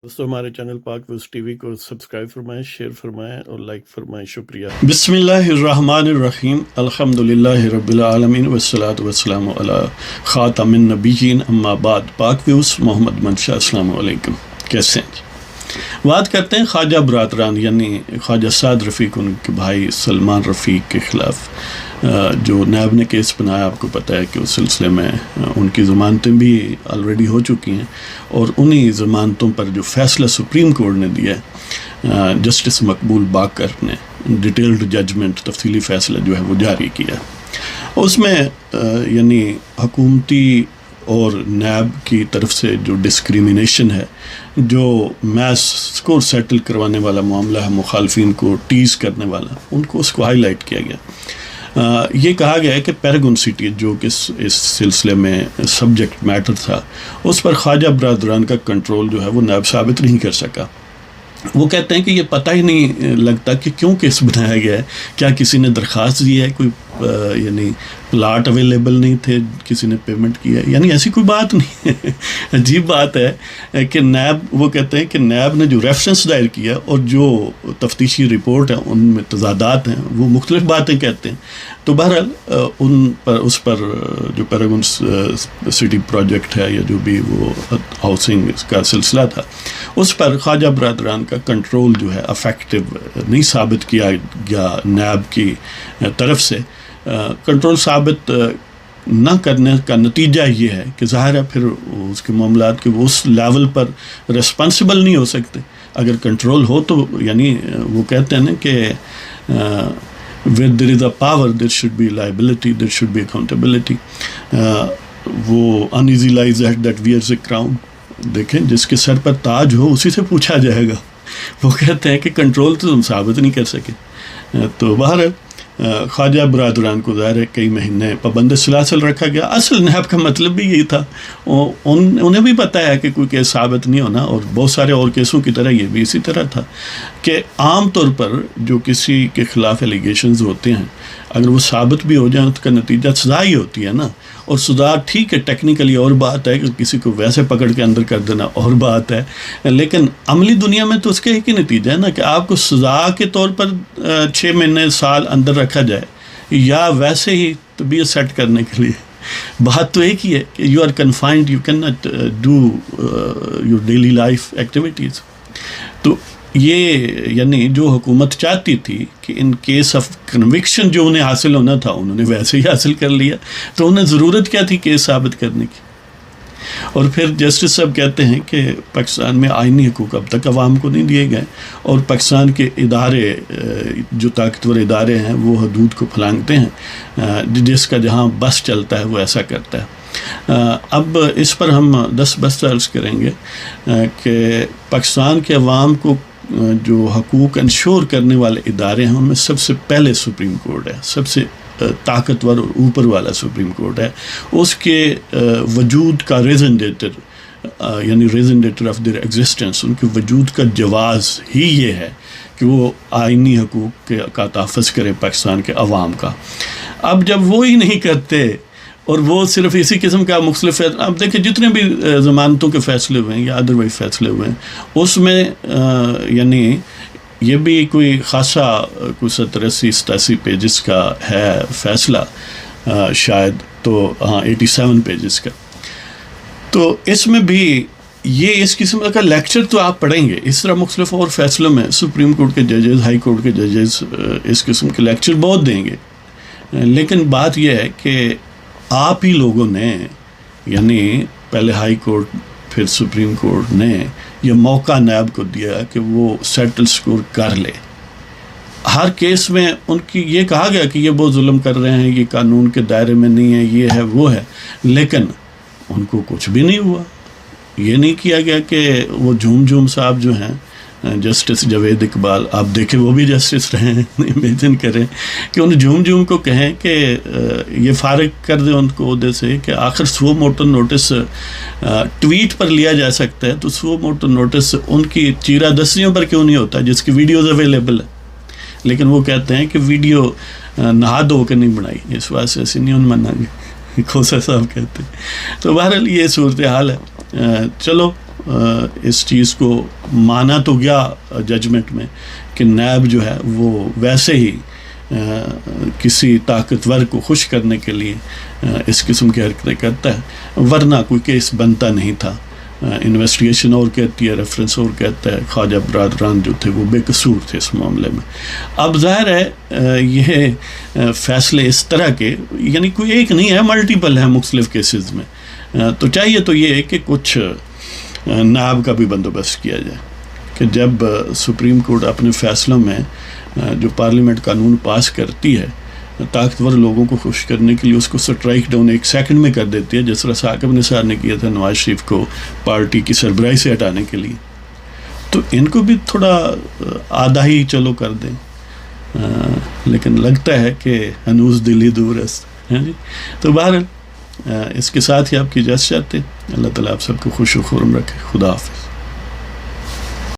दोस्तों हमारे चैनल पाक व्यूज़ टीवी को सब्सक्राइब फरमाएं, शेयर फरमाएं और लाइक फरमाएं। शुक्रिया। बिस्मिल्लाहिर्रहमानिर्रहीम, अल्हम्दुलिल्लाहि रब्बिल आलमीन वस्सलातु वस्सलामु अला खातमिन नबिय्यीन अम्मा बाद। पाक व्यूज़ मोहम्मद मंशा, अस्सलामु अलैकुम। कैसे हैं? बात करते हैं ख्वाजा बरादरान यानी ख्वाजा साद रफ़ीक उनके भाई सलमान रफ़ीक के ख़िलाफ़ जो नैब ने केस बनाया। आपको पता है कि उस सिलसिले में उनकी ज़मानतें भी ऑलरेडी हो चुकी हैं और उन्हीं ज़मानतों पर जो फ़ैसला सुप्रीम कोर्ट ने दिया है, जस्टिस मकबूल बाकर ने डिटेल्ड जजमेंट तफसीली फ़ैसला जो है वो जारी किया। उसमें यानी हुकूमती और नैब की तरफ से जो डिस्क्रिमिनेशन है, जो मैच स्कोर सेटल करवाने वाला मामला है, मुखालफिन को टीज़ करने वाला, उनको उसको हाईलाइट किया गया। ये कहा गया है कि पैरागन सिटी जो कि इस सिलसिले में सब्जेक्ट मैटर था, उस पर ख्वाजा बरादरान का कंट्रोल जो है वो नैब साबित नहीं कर सका। वो कहते हैं कि ये पता ही नहीं लगता कि क्यों केस बनाया गया है। क्या किसी ने दरख्वास्त दी है, कोई यानी प्लाट अवेलेबल नहीं थे, किसी ने पेमेंट किया है, यानी ऐसी कोई बात नहीं है। अजीब बात है कि नैब, वो कहते हैं कि नैब ने जो रेफरेंस दायर किया और जो तफ्तीशी रिपोर्ट है उनमें तजादात हैं, वो मुख्तलिफ बातें कहते हैं। तो बहरहाल उस पर जो पैरागन सिटी प्रोजेक्ट है या जो भी वो हाउसिंग का सिलसिला था, उस पर ख्वाजा बरादरान का कंट्रोल जो है अफेक्टिव नहीं साबित किया गया नैब की तरफ से। कंट्रोल साबित न करने का नतीजा ये है कि ज़ाहिर है फिर उसके मामलात के वो उस लेवल पर रिस्पॉन्सिबल नहीं हो सकते। अगर कंट्रोल हो तो यानी वो कहते हैं ना कि where there is a power there should be liability, there should be accountability. वो uneasy lies that wears a crown, देखें जिसके सर पर ताज हो उसी से पूछा जाएगा। वो कहते हैं कि कंट्रोल तो तुम साबित नहीं कर सके। तो बाहर ख्वाजा बरादरान को ज़ाहिर है कई महीने पाबंद सलासल रखा गया। असल नैब का मतलब भी यही था। उन्हें भी पता है कि कोई केस साबित नहीं होना, और बहुत सारे और केसों की तरह ये भी इसी तरह था कि आम तौर पर जो किसी के ख़िलाफ़ एलिगेशंस होते हैं, अगर वो साबित भी हो जाए उसका नतीजा सज़ा ही होती है ना। और सज़ा ठीक है टेक्निकली और बात है कि किसी को वैसे पकड़ के अंदर कर देना और बात है, लेकिन अमली दुनिया में तो उसका एक ही नतीजा है ना कि आपको सज़ा के तौर पर 6 महीने साल अंदर रखा जाए या वैसे ही तबीयत सेट करने के लिए। बात तो एक ही है कि you are confined, you cannot do your daily life activities. तो ये यानी जो हुकूमत चाहती थी कि इन केस ऑफ कन्विक्शन जो उन्हें हासिल होना था उन्होंने वैसे ही हासिल कर लिया। तो उन्हें ज़रूरत क्या थी केस साबित करने की। और फिर जस्टिस साहब कहते हैं कि पाकिस्तान में आइनी हकूक़ अब तक अवाम को नहीं दिए गए, और पाकिस्तान के इदारे जो ताकतवर इदारे हैं वो हदूद को फलांगते हैं, जिसका जहाँ बस चलता है वो ऐसा करता है। अब इस पर हम 10 बस अर्ज़ करेंगे कि पाकिस्तान के अवाम को जो हकूक़ इंश्योर करने वाले इदारे हैं उनमें सबसे पहले सुप्रीम कोर्ट है, सबसे ताकतवर और ऊपर वाला सुप्रीम कोर्ट है। उसके वजूद का रेजोनेटर यानी रेजोनेटर ऑफ देयर एग्जिस्टेंस, उनके वजूद का जवाज़ ही ये है कि वो आइनी हकूक़ का तहफ़्फ़ुज़ करें पाकिस्तान के अवाम का। अब जब वो ही नहीं करते और वो सिर्फ इसी किस्म का मुख्तलिफ, अब देखिए जितने भी ज़मानतों के फ़ैसले हुए हैं या अदरवाइज फ़ैसले हुए हैं उसमें यानी ये भी कोई ख़ासा कोई 70-80-87 पेजेस का है फ़ैसला, शायद तो हाँ 87 पेजेस का। तो इसमें भी ये इस किस्म का लेक्चर तो आप पढ़ेंगे। इस तरह मुख्तलिफ और फ़ैसलों में सुप्रीम कोर्ट के जजेस, हाई कोर्ट के जजेस इस किस्म के लेक्चर बहुत देंगे, लेकिन बात यह है कि आप ही लोगों ने यानी पहले हाई कोर्ट फिर सुप्रीम कोर्ट ने यह मौका नैब को दिया कि वो सेटल स्कोर कर ले। हर केस में उनकी ये कहा गया कि ये बहुत जुल्म कर रहे हैं, ये कानून के दायरे में नहीं है, ये है वो है, लेकिन उनको कुछ भी नहीं हुआ। ये नहीं किया गया कि वो झूम साहब जो हैं जस्टिस जावेद इकबाल, आप देखें वो भी जस्टिस रहे हैं, इमेजिन करें कि उन झूम को कहें कि ये फारिग कर दें उनको ओहदे से कि आखिर सो मोटो नोटिस ट्वीट पर लिया जा सकता है, तो सो मोटो नोटिस उनकी चीरा दस्तियों पर क्यों नहीं होता जिसकी वीडियोज़ अवेलेबल है। लेकिन वो कहते हैं कि वीडियो नहा धो के नहीं बनाई, इस वास्ते ऐसे नहीं उन मनाएंगे, खोसा साहब कहते हैं। तो बहरहाल ये सूरत हाल है। चलो اس چیز کو مانا تو گیا ججمنٹ میں کہ نیب جو ہے وہ ویسے ہی کسی طاقتور کو خوش کرنے کے لیے اس قسم کی حرکتیں کرتا ہے، ورنہ کوئی کیس بنتا نہیں تھا۔ انویسٹیگیشن اور کہتی ہے، ریفرنس اور کہتا ہے، خواجہ برادران جو تھے وہ بے قصور تھے اس معاملے میں۔ اب ظاہر ہے یہ فیصلے اس طرح کے یعنی کوئی ایک نہیں ہے، ملٹیپل ہیں مختلف کیسز میں، تو چاہیے تو یہ ہے کہ کچھ نیب کا بھی بندوبست کیا جائے کہ جب سپریم کورٹ اپنے فیصلوں میں جو پارلیمنٹ قانون پاس کرتی ہے طاقتور لوگوں کو خوش کرنے کے لیے اس کو سٹرائک ڈاؤن 1 سیکنڈ میں کر دیتی ہے، جس طرح ثاقب نثار نے کیا تھا نواز شریف کو پارٹی کی سربراہی سے ہٹانے کے لیے، تو ان کو بھی تھوڑا آدھا ہی چلو کر دیں، لیکن لگتا ہے کہ ہنوز دل ہی دور ہے جی۔ تو بہرحال اس کے ساتھ ہی آپ کی اجازت چاہتے ہیں، اللہ تعالیٰ آپ سب کو خوش و خرم رکھے، خدا حافظ۔